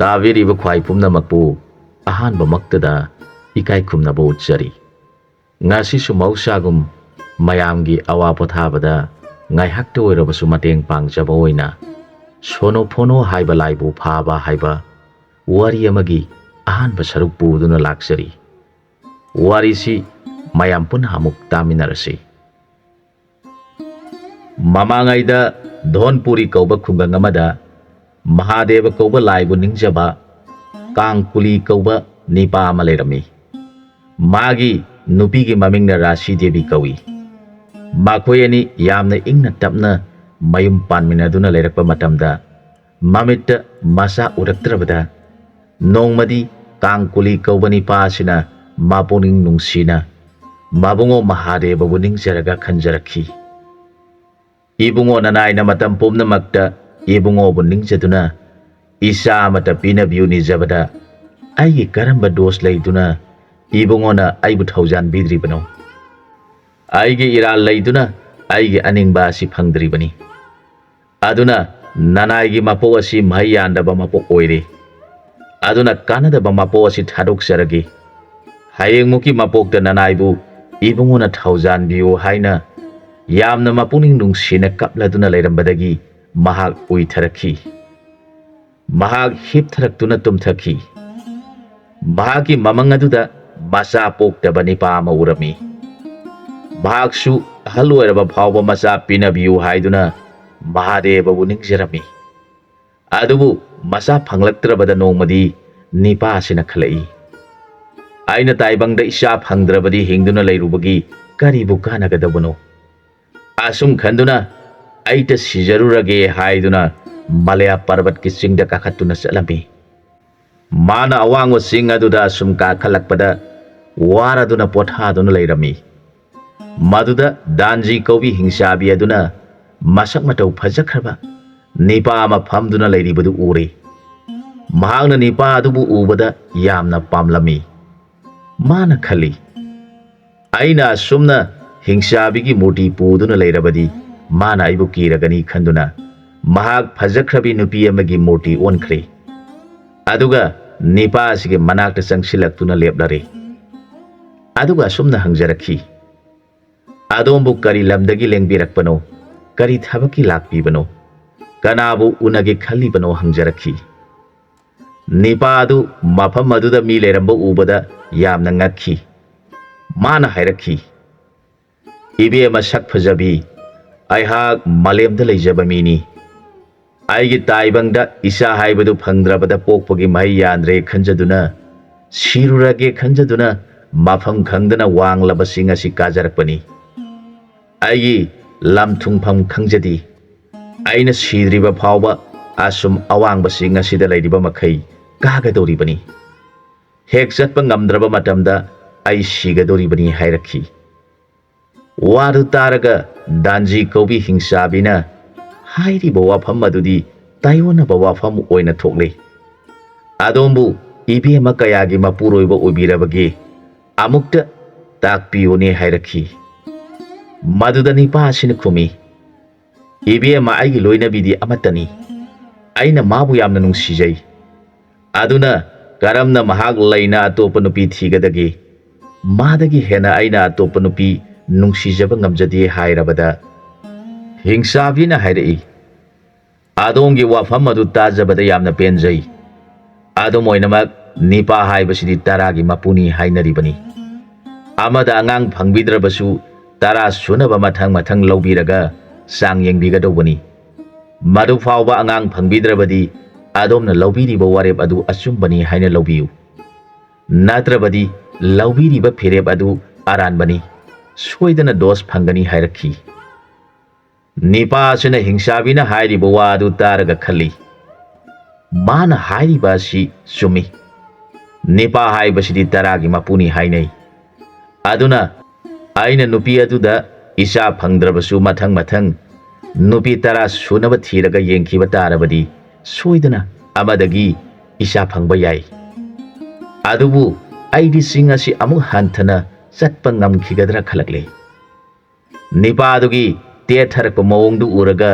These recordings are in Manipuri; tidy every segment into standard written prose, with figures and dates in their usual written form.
ꯇꯥꯕꯤꯔꯤꯕ ꯈ꯭ꯋꯥꯏ ꯄꯨꯝꯅꯃꯛꯄꯨ ꯑꯍꯥꯟꯕꯃꯛꯇꯗ ꯏꯀꯥꯏ ꯈꯨꯝꯅꯕ ꯎꯠꯆꯔꯤ꯫ ꯉꯁꯤꯁꯨ ꯃꯍꯧꯁꯥꯒꯨꯝ ꯃꯌꯥꯝꯒꯤ ꯑꯋꯥ ꯄꯣꯊꯥꯕꯗ ꯉꯥꯏꯍꯥꯛꯇ ꯑꯣꯏꯔꯕꯁꯨ ꯃꯇꯦꯡ ꯄꯥꯡꯖꯕ ꯑꯣꯏꯅ ꯁꯣꯅꯣꯐꯣꯅꯣ ꯍꯥꯏꯕ ꯂꯥꯏꯕꯨ ꯐꯥꯕ ꯍꯥꯏꯕ ꯋꯥꯔꯤ ꯑꯃꯒꯤ ꯑꯍꯥꯟꯕ ꯁꯔꯨꯛ ꯄꯨꯗꯨꯅ ꯂꯥꯛꯆꯔꯤ꯫ ꯋꯥꯔꯤꯁꯤ ꯃꯌꯥꯝ ꯄꯨꯟꯅ ꯑꯃꯨꯛ ꯇꯥꯃꯤꯟꯅꯔꯁꯤ꯫ ꯃꯃꯥꯡꯉꯩꯗ ꯙꯣꯟꯄꯨꯔꯤ ꯀꯧꯕ ꯈꯨꯡꯒꯪ ꯑꯃꯗ ꯃꯍꯥꯗꯦꯕ ꯀꯧꯕ ꯂꯥꯏꯕꯨ ꯅꯤꯡꯖꯕ ꯀꯥꯡꯀꯨꯂꯤ ꯀꯧꯕ ꯅꯤꯄꯥ ꯑꯃ ꯂꯩꯔꯝꯃꯤ꯫ ꯃꯥꯒꯤ ꯅꯨꯄꯤꯒꯤ ꯃꯃꯤꯡꯅ ꯔꯥꯁꯤ ꯗꯦꯕꯤ ꯀꯧꯏ꯫ ꯃꯈꯣꯏ ꯑꯅꯤ ꯌꯥꯝꯅ ꯏꯪꯅ ꯇꯞꯅ ꯃꯌꯨꯝ ꯄꯥꯟꯃꯤꯟꯅꯗꯨꯅ ꯂꯩꯔꯛꯄ ꯃꯇꯝꯗ ꯃꯃꯤꯠꯇ ꯃꯆꯥ ꯎꯔꯛꯇ꯭ꯔꯕꯗ ꯅꯣꯡꯃꯗꯤ ꯀꯥꯡꯀꯨꯂꯤ ꯀꯧꯕ ꯅꯤꯄꯥ ꯑꯁꯤꯅ ꯃꯄꯨꯛꯅꯤꯡ ꯅꯨꯡꯁꯤꯅ ꯃꯕꯨꯡꯉꯣ ꯃꯍꯥꯗꯦꯕꯕꯨ ꯅꯤꯡꯖꯔꯒ ꯈꯟꯖꯔꯛꯈꯤ꯫ ꯏꯕꯨꯡꯉꯣ ꯅꯅꯥꯏꯅ ꯃꯇꯝ ꯄꯨꯝꯅꯃꯛꯇ ꯏꯕꯨꯡꯉꯣꯕꯨ ꯅꯤꯡꯖꯗꯨꯅ ꯏꯆꯥ ꯑꯃꯠꯇ ꯄꯤꯅꯕꯤꯌꯨ ꯅꯤꯖꯕꯗ ꯑꯩꯒꯤ ꯀꯔꯝꯕ ꯗꯣꯁ ꯂꯩꯗꯨꯅ ꯏꯕꯨꯡꯉꯣꯅ ꯑꯩꯕꯨ ꯊꯧꯖꯥꯟꯕꯤꯗ꯭ꯔꯤꯕꯅꯣ? ꯑꯩꯒꯤ ꯏꯔꯥꯜ ꯂꯩꯗꯨꯅ ꯑꯩꯒꯤ ꯑꯅꯤꯡꯕ ꯑꯁꯤ ꯐꯪꯗ꯭ꯔꯤꯕꯅꯤ꯫ ꯑꯗꯨꯅ ꯅꯅꯥꯏꯒꯤ ꯃꯄꯣꯛ ꯑꯁꯤ ꯃꯍꯩ ꯌꯥꯟꯗꯕ ꯃꯄꯣꯛ ꯑꯣꯏꯔꯦ꯫ ꯑꯗꯨꯅ ꯀꯥꯟꯅꯗꯕ ꯃꯄꯣꯛ ꯑꯁꯤ ꯊꯥꯗꯣꯛꯆꯔꯒꯦ꯫ ꯍꯌꯦꯡꯃꯨꯛꯀꯤ ꯃꯄꯣꯛꯇ ꯅꯅꯥꯏꯕꯨ ꯏꯕꯨꯡꯉꯣꯅ ꯊꯧꯖꯥꯟꯕꯤꯌꯨ ꯍꯥꯏꯅ ꯌꯥꯝꯅ ꯃꯄꯨꯛꯅꯤꯡ ꯅꯨꯡꯁꯤꯅ ꯀꯞꯂꯗꯨꯅ ꯂꯩꯔꯝꯕꯗꯒꯤ ꯃꯍꯥꯛ ꯎꯏꯊꯔꯛꯈꯤ꯫ ꯃꯍꯥꯛ ꯍꯤꯞꯊꯔꯛꯇꯨꯅ ꯇꯨꯝꯊꯈꯤ꯫ ꯃꯍꯥꯛꯀꯤ ꯃꯃꯪ ꯑꯗꯨꯗ ꯃꯆꯥ ꯄꯣꯛꯇꯕ ꯅꯤꯄꯥ ꯑꯃ ꯎꯔꯝꯃꯤ꯫ ꯃꯍꯥꯛꯁꯨ ꯑꯍꯜ ꯑꯣꯏꯔꯕ ꯐꯥꯎꯕ ꯃꯆꯥ ꯄꯤꯅꯕꯤꯌꯨ ꯍꯥꯏꯗꯨꯅ ꯃꯍꯥꯗꯦꯕꯕꯨ ꯅꯤꯡꯖꯔꯝꯃꯤ꯫ ꯑꯗꯨꯕꯨ ꯃꯆꯥ ꯐꯪꯂꯛꯇ꯭ꯔꯕꯗ ꯅꯣꯡꯃꯗꯤ ꯅꯤꯄꯥ ꯑꯁꯤꯅ ꯈꯜꯂꯛꯏ, ꯑꯩꯅ ꯇꯥꯏꯕꯪꯗ ꯏꯆꯥ ꯐꯪꯗ꯭ꯔꯕꯗꯤ ꯍꯤꯡꯗꯨꯅ ꯂꯩꯔꯨꯕꯒꯤ ꯀꯔꯤꯕꯨ ꯀꯥꯟꯅꯒꯗꯕꯅꯣ? ꯑꯁꯨꯝ ꯈꯟꯗꯨꯅ ꯑꯩꯇ ꯁꯤꯖꯔꯨꯔꯒꯦ ꯍꯥꯏꯗꯨꯅ ꯃꯂꯌꯥ ꯄꯔꯕꯠꯀꯤ ꯆꯤꯡꯗ ꯀꯥꯈꯠꯇꯨꯅ ꯆꯠꯂꯝꯃꯤ꯫ ꯃꯥꯅ ꯑꯋꯥꯡꯕ ꯆꯤꯡ ꯑꯗꯨꯗ ꯑꯁꯨꯝ ꯀꯥꯈꯠꯂꯛꯄꯗ ꯋꯥꯔꯗꯨꯅ ꯄꯣꯊꯥꯗꯨꯅ ꯂꯩꯔꯝꯃꯤ꯫ ꯃꯗꯨꯗ ꯗꯥꯟꯖꯤ ꯀꯧꯕꯤ ꯍꯤꯡꯆꯥꯕꯤ ꯑꯗꯨꯅ ꯃꯁꯛ ꯃꯇꯧ ꯐꯖꯈ꯭ꯔꯕ ꯅꯤꯄꯥ ꯑꯃ ꯐꯝꯗꯨꯅ ꯂꯩꯔꯤꯕꯗꯨ ꯎꯔꯦ꯫ ꯃꯍꯥꯛꯅ ꯅꯤꯄꯥ ꯑꯗꯨꯕꯨ ꯎꯕꯗ ꯌꯥꯝꯅ ꯄꯥꯝꯂꯝꯃꯤ꯫ ꯃꯥꯅ ꯈꯜꯂꯤ, ꯑꯩꯅ ꯑꯁꯨꯝꯅ ꯍꯤꯡꯆꯥꯕꯤꯒꯤ ꯃꯨꯔꯇꯤ ꯄꯨꯗꯨꯅ ꯂꯩꯔꯕꯗꯤ ꯃꯥꯅ ꯑꯩꯕꯨ ꯀꯤꯔꯒꯅꯤ ꯈꯟꯗꯨꯅ ꯃꯍꯥꯛ ꯐꯖꯈ꯭ꯔꯕꯤ ꯅꯨꯄꯤ ꯑꯃꯒꯤ ꯃꯨꯔꯇꯤ ꯑꯣꯟꯈ꯭ꯔꯦ꯫ ꯑꯗꯨꯒ ꯅꯤꯄꯥ ꯑꯁꯤꯒꯤ ꯃꯅꯥꯛꯇ ꯆꯪꯁꯤꯜꯂꯛꯇꯨꯅ ꯂꯦꯞꯂꯔꯦ꯫ ꯑꯗꯨꯒ ꯑꯁꯨꯝꯅ ꯍꯪꯖꯔꯛꯈꯤ, ꯑꯗꯣꯝꯕꯨ ꯀꯔꯤ ꯂꯝꯗꯒꯤ ꯂꯦꯡꯕꯤꯔꯛꯄꯅꯣ? ꯀꯔꯤ ꯊꯕꯛꯀꯤ ꯂꯥꯛꯄꯤꯕꯅꯣ? ꯀꯅꯥꯕꯨ ꯎꯅꯒꯦ ꯈꯜꯂꯤꯕꯅꯣ? ꯍꯪꯖꯔꯛꯈꯤ꯫ ꯅꯤꯄꯥ ꯑꯗꯨ ꯃꯐꯝ ꯑꯗꯨꯗ ꯃꯤ ꯂꯩꯔꯝꯕ ꯎꯕꯗ ꯌꯥꯝꯅ ꯉꯛꯈꯤ꯫ ꯃꯥꯅ ꯍꯥꯏꯔꯛꯈꯤ, ꯏꯕꯦꯝꯃ ꯁꯛ ꯐꯖꯕꯤ, ꯑꯩꯍꯥꯛ ꯃꯥꯂꯦꯝꯗ ꯂꯩꯖꯕ ꯃꯤꯅꯤ꯫ ꯑꯩꯒꯤ ꯇꯥꯏꯕꯪꯗ ꯏꯆꯥ ꯍꯥꯏꯕꯗꯨ ꯐꯪꯗ꯭ꯔꯕꯗ ꯄꯣꯛꯄꯒꯤ ꯃꯍꯩ ꯌꯥꯟꯗ꯭ꯔꯦ ꯈꯟꯖꯗꯨꯅ ꯁꯤꯔꯨꯔꯒꯦ ꯈꯟꯖꯗꯨꯅ ꯃꯐꯝ ꯈꯪꯗꯅ ꯋꯥꯡꯂꯕ ꯆꯤꯡ ꯑꯁꯤ ꯀꯥꯖꯔꯛꯄꯅꯤ꯫ ꯑꯩꯒꯤ ꯂꯝ ꯊꯨꯡꯐꯝ ꯈꯪꯖꯗꯦ꯫ ꯑꯩꯅ ꯁꯤꯗ꯭ꯔꯤꯕ ꯐꯥꯎꯕ ꯑꯁꯨꯝ ꯑꯋꯥꯡꯕ ꯆꯤꯡ ꯑꯁꯤꯗ ꯂꯩꯔꯤꯕ ꯃꯈꯩ ꯀꯥꯒꯗꯧꯔꯤꯕꯅꯤ꯫ ꯍꯦꯛ ꯆꯠꯄ ꯉꯝꯗ꯭ꯔꯕ ꯃꯇꯝꯗ ꯑꯩ ꯁꯤꯒꯗꯧꯔꯤꯕꯅꯤ ꯍꯥꯏꯔꯛꯈꯤ꯫ ꯋꯥꯗꯨ ꯇꯥꯔꯒ ꯗꯥꯟꯖꯤ ꯀꯧꯕꯤ ꯍꯤꯡꯆꯥꯕꯤꯅ ꯍꯥꯏꯔꯤꯕ ꯋꯥꯐꯝ ꯑꯗꯨꯗꯤ ꯇꯥꯏꯑꯣꯟꯅꯕ ꯋꯥꯐꯝ ꯑꯣꯏꯅ ꯊꯣꯛꯂꯦ꯫ ꯑꯗꯣꯝꯕꯨ ꯏꯕꯦꯝꯃ ꯀꯌꯥꯒꯤ ꯃꯄꯨꯔꯣꯏꯕ ꯑꯣꯏꯕꯤꯔꯕꯒꯦ? ꯑꯃꯨꯛꯇ ꯇꯥꯛꯄꯤꯌꯨꯅꯦ ꯍꯥꯏꯔꯛꯈꯤ꯫ ꯃꯗꯨꯗ ꯅꯤꯄꯥ ꯑꯁꯤꯅ ꯈꯨꯝꯃꯤ, ꯏꯕꯦꯝꯃ ꯑꯩꯒꯤ ꯂꯣꯏꯅꯕꯤꯗꯤ ꯑꯃꯠꯇꯅꯤ꯫ ꯑꯩꯅ ꯃꯥꯕꯨ ꯌꯥꯝꯅ ꯅꯨꯡꯁꯤꯖꯩ꯫ ꯑꯗꯨꯅ ꯀꯔꯝꯅ ꯃꯍꯥꯛ ꯂꯩꯅ ꯑꯇꯣꯞꯄ ꯅꯨꯄꯤ ꯊꯤꯒꯗꯒꯦ? ꯃꯥꯗꯒꯤ ꯍꯦꯟꯅ ꯑꯩꯅ ꯑꯇꯣꯞꯄ ꯅꯨꯄꯤ ꯅꯨꯡꯁꯤꯖꯕ ꯉꯝꯖꯗꯦ ꯍꯥꯏꯔꯕꯗ ꯍꯤꯡꯆꯥꯕꯤꯅ ꯍꯥꯏꯔꯛꯏ, ꯑꯗꯣꯝꯒꯤ ꯋꯥꯐꯝ ꯑꯗꯨ ꯇꯥꯖꯕꯗ ꯌꯥꯝꯅ ꯄꯦꯟꯖꯩ꯫ ꯑꯗꯨꯝ ꯑꯣꯏꯅꯃꯛ ꯅꯤꯄꯥ ꯍꯥꯏꯕꯁꯤꯗꯤ ꯇꯔꯥꯒꯤ ꯃꯄꯨꯅꯤ ꯍꯥꯏꯅꯔꯤꯕꯅꯤ꯫ ꯑꯃꯗ ꯑꯉꯥꯡ ꯐꯪꯕꯤꯗ꯭ꯔꯕꯁꯨ 10 ꯁꯨꯅꯕ ꯃꯊꯪ ꯃꯊꯪ ꯂꯧꯕꯤꯔꯒ ꯆꯥꯡ ꯌꯦꯡꯕꯤꯒꯗꯧꯕꯅꯤ꯫ ꯃꯗꯨ ꯐꯥꯎꯕ ꯑꯉꯥꯡ ꯐꯪꯕꯤꯗ꯭ꯔꯕꯗꯤ ꯑꯗꯣꯝꯅ ꯂꯧꯕꯤꯔꯤꯕ ꯋꯥꯔꯦꯞ ꯑꯗꯨ ꯑꯆꯨꯝꯕꯅꯤ ꯍꯥꯏꯅ ꯂꯧꯕꯤꯌꯨ꯫ ꯅꯠꯇ꯭ꯔꯕꯗꯤ ꯂꯧꯕꯤꯔꯤꯕ ꯐꯤꯔꯦꯞ ꯑꯗꯨ ꯑꯔꯥꯟꯕꯅꯤ, ꯁꯣꯏꯗꯅ ꯗꯣꯁ ꯐꯪꯒꯅꯤ ꯍꯥꯏꯔꯛꯈꯤ꯫ ꯅꯤꯄꯥ ꯑꯁꯤꯅ ꯍꯤꯡꯆꯥꯕꯤꯅ ꯍꯥꯏꯔꯤꯕ ꯋꯥ ꯑꯗꯨ ꯇꯥꯔꯒ ꯈꯜꯂꯤ, ꯃꯥꯅ ꯍꯥꯏꯔꯤꯕ ꯑꯁꯤ ꯆꯨꯝꯃꯤ꯫ ꯅꯤꯄꯥ ꯍꯥꯏꯕꯁꯤꯗꯤ 10ꯒꯤ ꯃꯄꯨꯅꯤ ꯍꯥꯏꯅꯩ꯫ ꯑꯗꯨꯅ ꯑꯩꯅ ꯅꯨꯄꯤ ꯑꯗꯨꯗ ꯏꯆꯥ ꯐꯪꯗ꯭ꯔꯕꯁꯨ ꯃꯊꯪ ꯃꯊꯪ ꯅꯨꯄꯤ 10 ꯁꯨꯅꯕ ꯊꯤꯔꯒ ꯌꯦꯡꯈꯤꯕ ꯇꯥꯔꯕꯗꯤ ꯁꯣꯏꯗꯅ ꯑꯃꯗꯒꯤ ꯏꯆꯥ ꯐꯪꯕ ꯌꯥꯏ꯫ ꯑꯗꯨꯕꯨ ꯑꯩꯗꯤ ꯆꯤꯡ ꯑꯁꯤ ꯑꯃꯨꯛ ꯍꯟꯊꯅ ꯆꯠꯄ ꯉꯝꯈꯤꯒꯗ꯭ꯔꯥ ꯈꯜꯂꯛꯂꯦ꯫ ꯅꯤꯄꯥ ꯑꯗꯨꯒꯤ ꯇꯦꯊꯔꯛꯄ ꯃꯑꯣꯡꯗꯨ ꯎꯔꯒ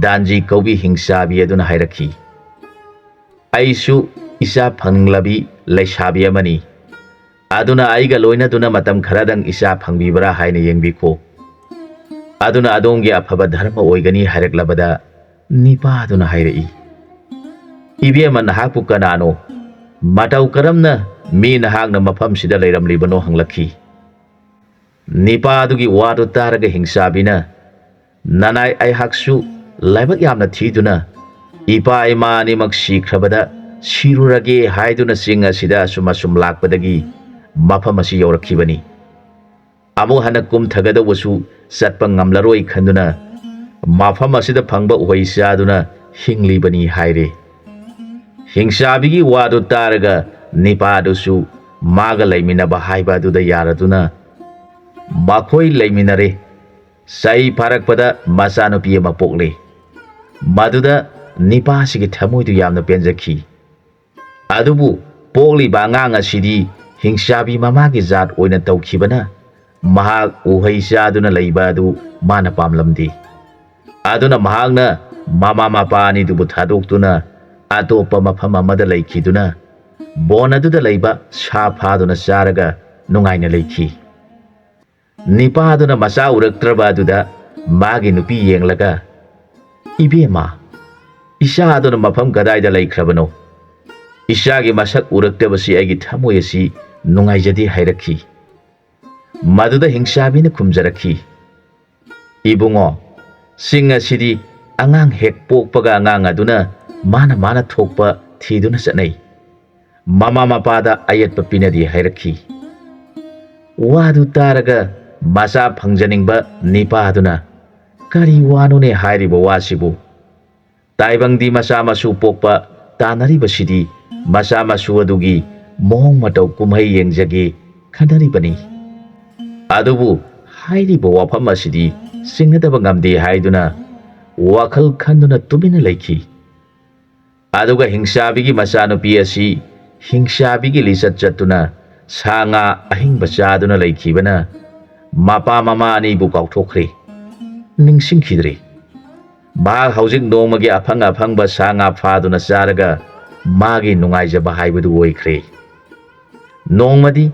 ꯗꯥꯟꯖꯤ ꯀꯧꯕꯤ ꯍꯤꯡꯆꯥꯕꯤ ꯑꯗꯨꯅ ꯍꯥꯏꯔꯛꯈꯤ, ꯑꯩꯁꯨ ꯏꯆꯥ ꯐꯪꯂꯕꯤ ꯂꯩꯁꯥꯕꯤ ꯑꯃꯅꯤ ꯑꯗꯨꯅ ꯑꯩꯒ ꯂꯣꯏꯅꯗꯨꯅ ꯃꯇꯝ ꯈꯔꯗꯪ ꯏꯆꯥ ꯐꯪꯕꯤꯕ꯭ꯔꯥ ꯍꯥꯏꯅ ꯌꯦꯡꯕꯤꯈꯣ ꯑꯗꯨꯅ ꯑꯗꯣꯝꯒꯤ ꯑꯐꯕ ꯙꯔꯃ ꯑꯣꯏꯒꯅꯤ ꯍꯥꯏꯔꯛꯂꯕꯗ ꯅꯤꯄꯥꯗꯨꯅ ꯍꯥꯏꯔꯛꯏ ꯏꯕꯦꯝꯃ ꯅꯍꯥꯛꯄꯨ ꯀꯅꯥꯅꯣ ꯃꯇꯧ ꯀꯔꯝꯅ ꯃꯤ ꯅꯍꯥꯛꯅ ꯃꯐꯝꯁꯤꯗ ꯂꯩꯔꯝꯂꯤꯕꯅꯣ ꯍꯪꯂꯛꯈꯤ ꯅꯤꯄꯥꯗꯨꯒꯤ ꯋꯥꯗꯨ ꯇꯥꯔꯒ ꯍꯤꯡꯆꯥꯕꯤꯅ ꯅꯅꯥꯏ ꯑꯩꯍꯥꯛꯁꯨ ꯂꯥꯏꯕꯛ ꯌꯥꯝꯅ ꯊꯤꯗꯨꯅ ꯏꯄꯥ ꯏꯃꯥ ꯑꯅꯤꯃꯛ ꯁꯤꯈ꯭ꯔꯕꯗ ꯁꯤꯔꯨꯔꯒꯦ ꯍꯥꯏꯗꯨꯅ ꯆꯤꯡ ꯑꯁꯤꯗ ꯑꯁꯨꯝ ꯂꯥꯛꯄꯗꯒꯤ ꯃꯐꯝ ꯑꯁꯤ ꯌꯧꯔꯛꯈꯤꯕꯅꯤ ꯑꯃꯨꯛ ꯍꯟꯅ ꯀꯨꯝꯊꯒꯗꯧꯕꯁꯨ ꯆꯠꯄ ꯉꯝꯂꯔꯣꯏ ꯈꯟꯗꯨꯅ ꯃꯐꯝ ꯑꯁꯤꯗ ꯐꯪꯕ ꯎꯍꯩ ꯆꯥꯗꯨꯅ ꯍꯤꯡꯂꯤꯕꯅꯤ ꯍꯥꯏꯔꯦ ꯍꯤꯡꯆꯥꯕꯤꯒꯤ ꯋꯥꯗꯨ ꯇꯥꯔꯒ ꯅꯤꯄꯥꯗꯨꯁꯨ ꯃꯥꯒ ꯂꯩꯃꯤꯟꯅꯕ ꯍꯥꯏꯕ ꯑꯗꯨꯗ ꯌꯥꯔꯗꯨꯅ ꯃꯈꯣꯏ ꯂꯩꯃꯤꯟꯅꯔꯦ ꯆꯍꯤ ꯐꯥꯔꯛꯄꯗ ꯃꯆꯥꯅꯨꯄꯤ ꯑꯃ ꯄꯣꯛꯂꯦ ꯃꯗꯨꯗ ꯅꯤꯄꯥꯁꯤꯒꯤ ꯊꯃꯣꯏꯗꯨ ꯌꯥꯝꯅ ꯄꯦꯟꯖꯈꯤ ꯑꯗꯨꯕꯨ ꯄꯣꯛꯂꯤꯕ ꯑꯉꯥꯡ ꯑꯁꯤꯗꯤ ꯍꯤꯡꯆꯥꯕꯤ ꯃꯃꯥꯒꯤ ꯖꯥꯠ ꯑꯣꯏꯅ ꯇꯧꯈꯤꯕꯅ ꯃꯍꯥꯛ ꯎꯍꯩ ꯆꯥꯗꯨꯅ ꯂꯩꯕ ꯑꯗꯨ ꯃꯥꯅ ꯄꯥꯝꯂꯝꯗꯦ ꯑꯗꯨꯅ ꯃꯍꯥꯛꯅ ꯃꯃꯥ ꯃꯄꯥ ꯑꯅꯤꯗꯨꯕꯨ ꯊꯥꯗꯣꯛꯇꯨꯅ ꯑꯇꯣꯞꯄ ꯃꯐꯝ ꯑꯃꯗ ꯂꯩꯈꯤꯗꯨꯅ ꯕꯣꯟ ꯑꯗꯨꯗ ꯂꯩꯕ ꯁꯥ ꯐꯥꯗꯨꯅ ꯆꯥꯔꯒ ꯅꯨꯡꯉꯥꯏꯅ ꯂꯩꯈꯤ ꯅꯤꯄꯥꯗꯨꯅ ꯃꯆꯥ ꯎꯔꯛꯇ꯭ꯔꯕ ꯑꯗꯨꯗ ꯃꯥꯒꯤ ꯅꯨꯄꯤ ꯌꯦꯡꯂꯒ ꯏꯕꯦꯝꯃ ꯏꯆꯥ ꯑꯗꯨꯅ ꯃꯐꯝ ꯀꯗꯥꯏꯗ ꯂꯩꯈ꯭ꯔꯕꯅꯣ ꯏꯆꯥꯒꯤ ꯃꯁꯛ ꯎꯔꯛꯇꯕꯁꯤ ꯑꯩꯒꯤ ꯊꯃꯣꯏ ꯑꯁꯤ ꯅꯨꯡꯉꯥꯏꯖꯗꯦ ꯍꯥꯏꯔꯛꯈꯤ ꯃꯗꯨꯗ ꯍꯤꯡꯆꯥꯕꯤꯅ ꯈꯨꯝꯖꯔꯛꯈꯤ ꯏꯕꯨꯡꯉꯣ ꯆꯤꯡ ꯑꯁꯤꯗꯤ ꯑꯉꯥꯡ ꯍꯦꯛ ꯄꯣꯛꯄꯒ ꯑꯉꯥꯡ ꯑꯗꯨꯅ ꯃꯥꯅ ꯊꯣꯛꯄ ꯊꯤꯗꯨꯅ ꯆꯠꯅꯩ ꯃꯃꯥ ꯃꯄꯥꯗ ꯑꯌꯦꯠꯄ ꯄꯤꯅꯗꯦ ꯍꯥꯏꯔꯛꯈꯤ ꯋꯥꯗꯨ ꯇꯥꯔꯒ ꯃꯆꯥ ꯐꯪꯖꯅꯤꯡꯕ ꯅꯤꯄꯥꯗꯨꯅ ꯀꯔꯤ ꯋꯥꯅꯣꯅꯦ ꯍꯥꯏꯔꯤꯕ ꯋꯥꯁꯤꯕꯨ ꯇꯥꯏꯕꯪꯗꯤ ꯃꯆꯥ ꯃꯁꯨ ꯄꯣꯛꯄ ꯇꯥꯟꯅꯔꯤꯕꯁꯤꯗꯤ ꯃꯆꯥ ꯃꯁꯨ ꯑꯗꯨꯒꯤ ꯃꯑꯣꯡ ꯃꯇꯧ ꯀꯨꯝꯍꯩ ꯌꯦꯡꯖꯒꯦ ꯈꯟꯅꯔꯤꯕꯅꯤ ꯑꯗꯨꯕꯨ ꯍꯥꯏꯔꯤꯕ ꯋꯥꯐꯝ ꯑꯁꯤꯗꯤ ꯆꯤꯡꯅꯗꯕ ꯉꯝꯗꯦ ꯍꯥꯏꯗꯨꯅ ꯋꯥꯈꯜ ꯈꯟꯗꯨꯅ ꯇꯨꯃꯤꯟꯅ ꯂꯩꯈꯤ ꯑꯗꯨꯒ ꯍꯤꯡꯆꯥꯕꯤꯒꯤ ꯃꯆꯥꯅꯨꯄꯤ ꯑꯁꯤ ꯍꯤꯡꯆꯥꯕꯤꯒꯤ ꯂꯤꯆꯠ ꯆꯠꯇꯨꯅ ꯁꯥ ꯉꯥ ꯑꯍꯤꯡꯕ ꯆꯥꯗꯨꯅ ꯂꯩꯈꯤꯕꯅ ꯃꯄꯥ ꯃꯃꯥ ꯑꯅꯤꯕꯨ ꯀꯥꯎꯊꯣꯛꯈ꯭ꯔꯦ ꯅꯤꯡꯁꯤꯡꯈꯤꯗ꯭ꯔꯦ ꯃꯍꯥꯛ ꯍꯧꯖꯤꯛ ꯅꯣꯡꯃꯒꯤ ꯑꯐꯪ ꯑꯐꯪꯕ ꯁꯥ ꯉꯥ ꯐꯥꯗꯨꯅ ꯆꯥꯔꯒ ꯃꯥꯒꯤ ꯅꯨꯡꯉꯥꯏꯖꯕ ꯍꯥꯏꯕꯗꯨ ꯑꯣꯏꯈ꯭ꯔꯦ ꯅꯣꯡꯃꯗꯤ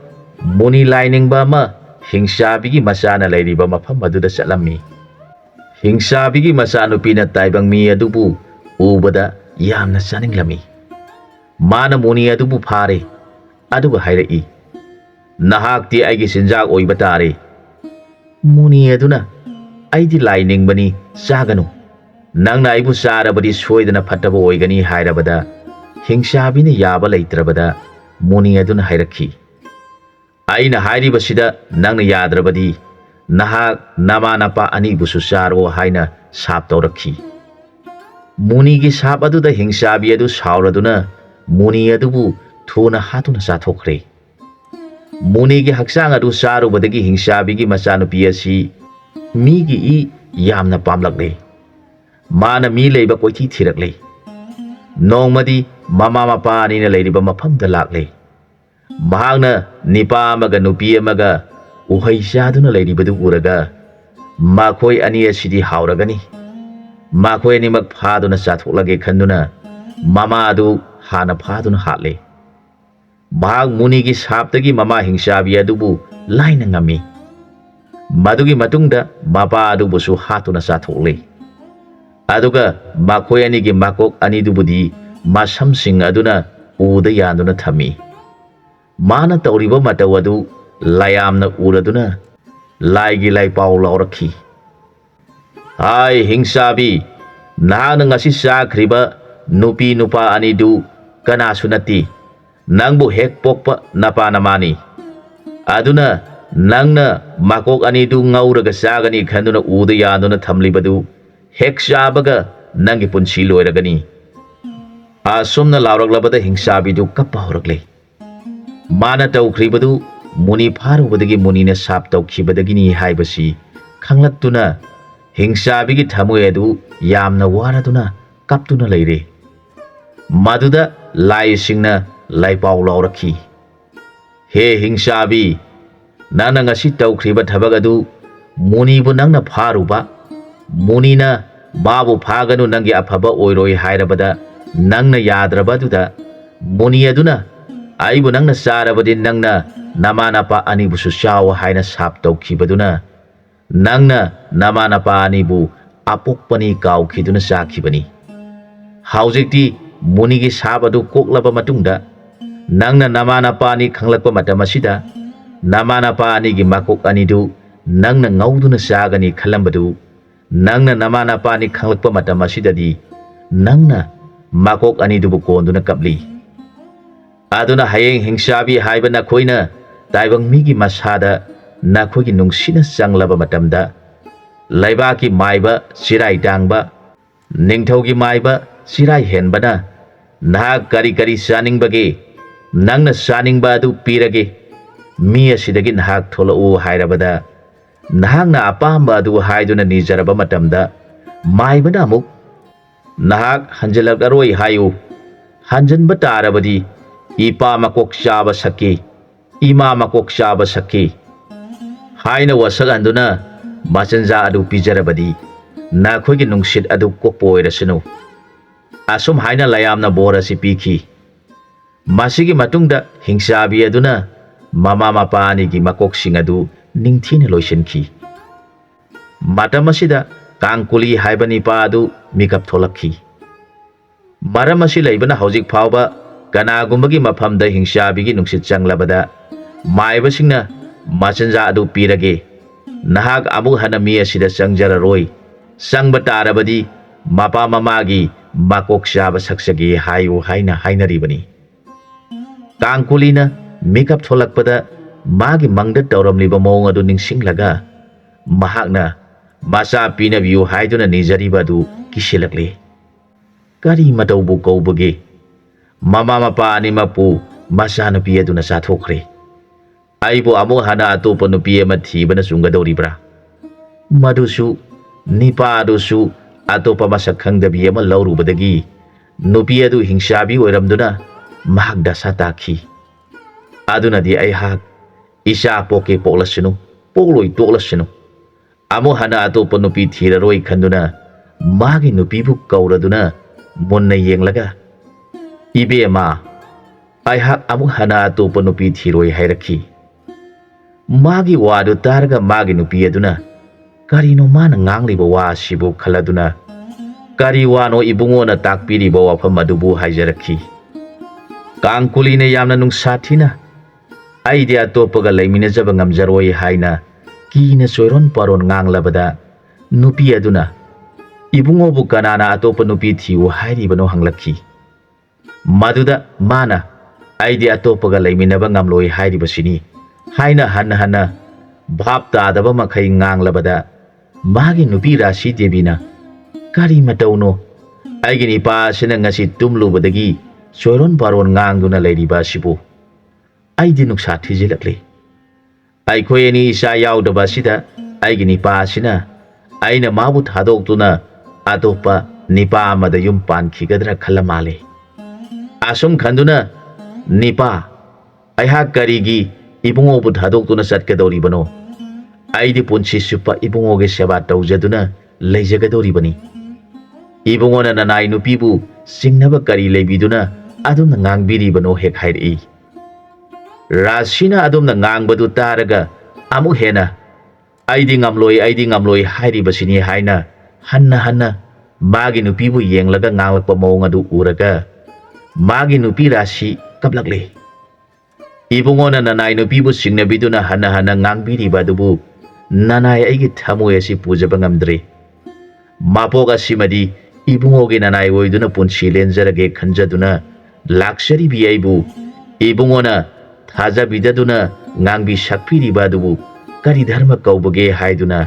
ꯃꯨꯅꯤ ꯂꯥꯏꯅꯤꯡꯕ ꯑꯃ ꯍꯤꯡꯆꯥꯕꯤꯒꯤ ꯃꯆꯥꯅ ꯂꯩꯔꯤꯕ ꯃꯐꯝ ꯑꯗꯨꯗ ꯆꯠꯂꯝꯃꯤ ꯍꯤꯡꯆꯥꯕꯤꯒꯤ ꯃꯆꯥꯅꯨꯄꯤꯅ ꯇꯥꯏꯕꯪ ꯃꯤ ꯑꯗꯨꯕు ꯎꯕꯗ ꯌꯥꯝꯅ ꯆꯥꯅꯤꯡꯂꯝꯃꯤ ꯃꯥꯅ ꯃꯨꯅꯤ ꯑꯗꯨꯕꯨ ꯐꯥꯔꯦ ꯑꯗꯨꯒ ꯍꯥꯏꯔꯛꯏ ꯅꯍꯥꯛꯇꯤ ꯑꯩꯒꯤ ꯆꯤꯟꯖꯥꯛ ꯑꯣꯏꯕ ꯇꯥꯔꯦ ꯃꯨꯅꯤ ꯑꯗꯨꯅ ꯑꯩꯗꯤ ꯂꯥꯏ ꯅꯤꯡꯕꯅꯤ ꯆꯥꯒꯅꯨ ꯅꯪꯅ ꯑꯩꯕꯨ ꯆꯥꯔꯕꯗꯤ ꯁꯣꯏꯗꯅ ꯐꯠꯇꯕ ꯑꯣꯏꯒꯅꯤ ꯍꯥꯏꯔꯕꯗ ꯍꯤꯡꯆꯥꯕꯤꯅ ꯌꯥꯕ ꯂꯩꯇ꯭ꯔꯕꯗ ꯃꯨꯅꯤ ꯑꯗꯨꯅ ꯍꯥꯏꯔꯛꯈꯤ ꯑꯩꯅ ꯍꯥꯏꯔꯤꯕꯁꯤꯗ ꯅꯪꯅ ꯌꯥꯗ꯭ꯔꯕꯗꯤ ꯅꯍꯥꯛ ꯅꯃꯥ ꯅꯄꯥ ꯑꯅꯤꯕꯨꯁꯨ ꯆꯥꯔꯣ ꯍꯥꯏꯅ ꯁꯥꯞ ꯇꯧꯔꯛꯈꯤ ꯃꯨꯅꯤꯒꯤ ꯁꯥꯞ ꯑꯗꯨꯗ ꯍꯤꯡꯆꯥꯕꯤ ꯑꯗꯨ ꯁꯥꯎꯔꯗꯨꯅ ꯃꯨꯅꯤ ꯑꯗꯨꯕꯨ ꯊꯨꯅ ꯍꯥꯠꯇꯨꯅ ꯆꯥꯊꯣꯛꯈ꯭ꯔꯦ ꯃꯨꯅꯤꯒꯤ ꯍꯛꯆꯥꯡ ꯑꯗꯨ ꯆꯥꯔꯨꯕꯗꯒꯤ ꯍꯤꯡꯆꯥꯕꯤꯒꯤ ꯃꯆꯥꯅꯨꯄꯤ ꯑꯁꯤ ꯃꯤꯒꯤ ꯏ ꯌꯥꯝꯅ ꯄꯥꯝꯂꯛꯂꯦ ꯃꯥꯅ ꯃꯤ ꯂꯩꯕ ꯀꯣꯏꯊꯤ ꯊꯤꯔꯛꯂꯦ ꯅꯣꯡꯃꯗꯤ ꯃꯃꯥ ꯃꯄꯥ ꯑꯅꯤꯅ ꯂꯩꯔꯤꯕ ꯃꯐꯝꯗ ꯂꯥꯛꯂꯦ ꯃꯍꯥꯛꯅ ꯅꯤꯄꯥ ꯑꯃꯒ ꯅꯨꯄꯤ ꯑꯃꯒ ꯎꯍꯩ ꯆꯥꯗꯨꯅ ꯂꯩꯔꯤꯕꯗꯨ ꯎꯔꯒ ꯃꯈꯣꯏ ꯑꯅꯤ ꯑꯁꯤꯗꯤ ꯍꯥꯎꯔꯒꯅꯤ ꯃꯈꯣꯏ ꯑꯅꯤꯃꯛ ꯐꯥꯗꯨꯅ ꯆꯥꯊꯣꯛꯂꯒꯦ ꯈꯟꯗꯨꯅ ꯃꯃꯥ ꯑꯗꯨ ꯍꯥꯟꯅ ꯐꯥꯗꯨꯅ ꯍꯥꯠꯂꯦ ꯃꯍꯥꯛ ꯃꯨꯅꯤꯒꯤ ꯁꯥꯞꯇꯒꯤ ꯃꯃꯥ ꯍꯤꯡꯆꯥꯕꯤ ꯑꯗꯨꯕꯨ ꯂꯥꯏꯅ ꯉꯝꯃꯤ ꯃꯗꯨꯒꯤ ꯃꯇꯨꯡꯗ ꯃꯄꯥ ꯑꯗꯨꯕꯨꯁꯨ ꯍꯥꯠꯇꯨꯅ ꯆꯥꯊꯣꯛꯂꯦ ꯑꯗꯨꯒ ꯃꯈꯣꯏ ꯑꯅꯤꯒꯤ ꯃꯀꯣꯛ ꯑꯅꯤꯗꯨꯕꯨꯗꯤ ꯃꯁꯝꯁꯤꯡ ꯑꯗꯨꯅ ꯎꯗ ꯌꯥꯟꯗꯨꯅ ꯊꯝꯃꯤ ꯃꯥꯅ ꯇꯧꯔꯤꯕ ꯃꯇꯧ ꯑꯗꯨ ꯂꯥꯌꯥꯝꯅ ꯎꯔꯗꯨꯅ ꯂꯥꯏꯒꯤ ꯂꯥꯏꯄꯥꯎ ꯂꯥꯎꯔꯛꯈꯤ ꯍꯥꯏ ꯍꯤꯡꯆꯥꯕꯤ ꯅꯍꯥꯛꯅ ꯉꯁꯤ ꯆꯥꯈ꯭ꯔꯤꯕ ꯅꯨꯄꯤ ꯅꯨꯄꯥ ꯑꯅꯤꯗꯨ ꯀꯅꯥꯁꯨ ꯅꯠꯇꯦ ꯅꯪꯕꯨ ꯍꯦꯛ ꯄꯣꯛꯄ ꯅꯄꯥ ꯅꯃꯥꯅꯤ ꯑꯗꯨꯅ ꯅꯪꯅ ꯃꯀꯣꯛ ꯑꯅꯤꯗꯨ ꯉꯧꯔꯒ ꯆꯥꯒꯅꯤ ꯈꯟꯗꯨꯅ ꯎꯗ ꯌꯥꯟꯗꯨꯅ ꯊꯝꯂꯤꯕꯗꯨ ꯍꯦꯛ ꯆꯥꯕꯒ ꯅꯪꯒꯤ ꯄꯨꯟꯁꯤ ꯂꯣꯏꯔꯒꯅꯤ ꯑꯁꯨꯝꯅ ꯂꯥꯎꯔꯛꯂꯕꯗ ꯍꯤꯡꯆꯥꯕꯤꯗꯨ ꯀꯞꯄ ꯍꯧꯔꯛꯂꯦ ꯃꯥꯅ ꯇꯧꯈ꯭ꯔꯤꯕꯗꯨ ꯃꯨꯅꯤ ꯐꯥꯔꯨꯕꯗꯒꯤ ꯃꯨꯅꯤꯅ ꯁꯥꯞ ꯇꯧꯈꯤꯕꯗꯒꯤꯅꯤ ꯍꯥꯏꯕꯁꯤ ꯈꯪꯂꯛꯇꯨꯅ ꯍꯤꯡꯆꯥꯕꯤꯒꯤ ꯊꯃꯣꯏ ꯑꯗꯨ ꯌꯥꯝꯅ ꯋꯥꯔꯗꯨꯅ ꯀꯞꯇꯨꯅ ꯂꯩꯔꯦ ꯃꯗꯨꯗ ꯂꯥꯏꯁꯤꯡꯅ ꯂꯥꯏꯄꯥꯎ ꯂꯥꯎꯔꯛꯈꯤ ꯍꯦ ꯍꯤꯡꯆꯥꯕꯤ ꯅꯪꯅ ꯉꯁꯤ ꯇꯧꯈ꯭ꯔꯤꯕ ꯊꯕꯛ ꯑꯗꯨ ꯃꯨꯅꯤꯕꯨ ꯅꯪꯅ ꯐꯥꯔꯨꯕ ꯃꯨꯅꯤꯅ ꯃꯥꯕꯨ ꯐꯥꯒꯅꯨ ꯅꯪꯒꯤ ꯑꯐꯕ ꯑꯣꯏꯔꯣꯏ ꯍꯥꯏꯔꯕꯗ ꯅꯪꯅ ꯌꯥꯗ꯭ꯔꯕꯗꯨꯗ Muni aduna aibu nangna sarabadi nangna namanapa anibusu shawa haina sap taukhibaduna nangna namanapa anibu apokpani kaukhiduna sakhibani. Haujikti munigi sabadu koklaba matungda nangna namanapa ani khanglakpa matamasida namanapa anigi makok anidu nangna ngauduna sagani khalambadu nangna namanapa ani khanglakpa matamasida nangna makok anidubu konduna kapli. Aduna hayeng hingsabi haiba nakhoina taibang migi masada nakhogi nungsina sanglaba matamda laibaki maiba sirai dangba ningthaugi maiba sirai henbana nahak kari kari saningbage nangna saningba adu pirage mi asidagi nahak tholau hairabada nahakna apamba adu haiduna nijaraba matamda maibana amuk nahak hanjalagaroi hayu hanjanba tarabadi ipa makok chaba sakki ima makok chaba sakki haina wasak anduna macanja adu pijarabadi nakhogi nungsit adu kokpoirasunu asum haina layamna borasi pikhi masigi matungda hingsabi aduna mama mapani gi makok singadu ningthina loisenkhi matamasida kangkuli haibani pa adu mikap tholakhi maramasi laibana hojik phawba kanagumbagi mafamda hingsabi gi nungsit changlabada maibasingna macanja adu pirage nahak amu hana mi asida changjararoi sangba tarabadi mapa mamagi makok chaba saksagi hayu haina hainaribani kangkulina makeup tholakpada magi mangda tauramliba mawng adu ningsinglaga mahakna masa pina view haiduna nijariba adu kisilakle kari mataubu kaubage mama mapa animapu masa nupi aduna sathokre aibu amu hana atopa nupi ama thibana chungadoribra madusu nipa adusu atopa masak khangdabi ama laurubadagi nupi adu hingsabi oiramduna mahak dasa takhi aduna di aihak isa poke poklasinu pokloi toklasinu amu hana atopa nupi thiraroi khanduna magi nupi bu kauraduna monna yenglaga ibema aihak amu hana atopa nupi thiroi hairakhi magi wadu targa magi nupi aduna karino mana ngangliba wa sibu khaladuna kari wano ibungona takpiriba wafam adubu haijarakhi kangkulina yamna nungsathina aidi atopaga laiminajaba ngamjaroi haina kina soiron paron nganglabada nupi aduna ibungobu kanana atopa nupi thiu hairibano hanglakhi maduda mana aidi atopaga laiminaba ngamloi hairibasini haina hanna hanna bhap tadaba makhai nganglabada magi nupi rasi debina kari matauno aigini pa sina ngasi tumlubadagi soiron paron ngangduna leiriba sibu aidi nuksa thijilakle aikhoi ani isa yaudaba sida aigini pa sina aina mabu thadoktuna atopa nipa amada yum pankhigedra khalamale asum khanduna nipa aiha karigi ibungobu thadoktuna satkadoribano aidi punchi supa ibungoge seba taujaduna leijagadoribani ibungona nanai nupibu singnaba kari leibiduna adumna ngangbiribano hek hairi rasina adumna ngangbadu taraga amu hena aidi ngamloi hairibasini haina hanna hanna magi nupibu yenglaga nganglakpa mawng adu uraga magi nupi rasi kaplakle ibungona nanai nupibu singnabiduna hanna hanna ngangbiriba adubu nanai aigi thamoi asi pujaba ngamdre mapoga simadi ibungogi nanai oiduna punsi lenjarage khanjaduna laksari bi aibu ibungona thaja bidaduna ngangbi sakpiriba adubu kari dharma kaubage haiduna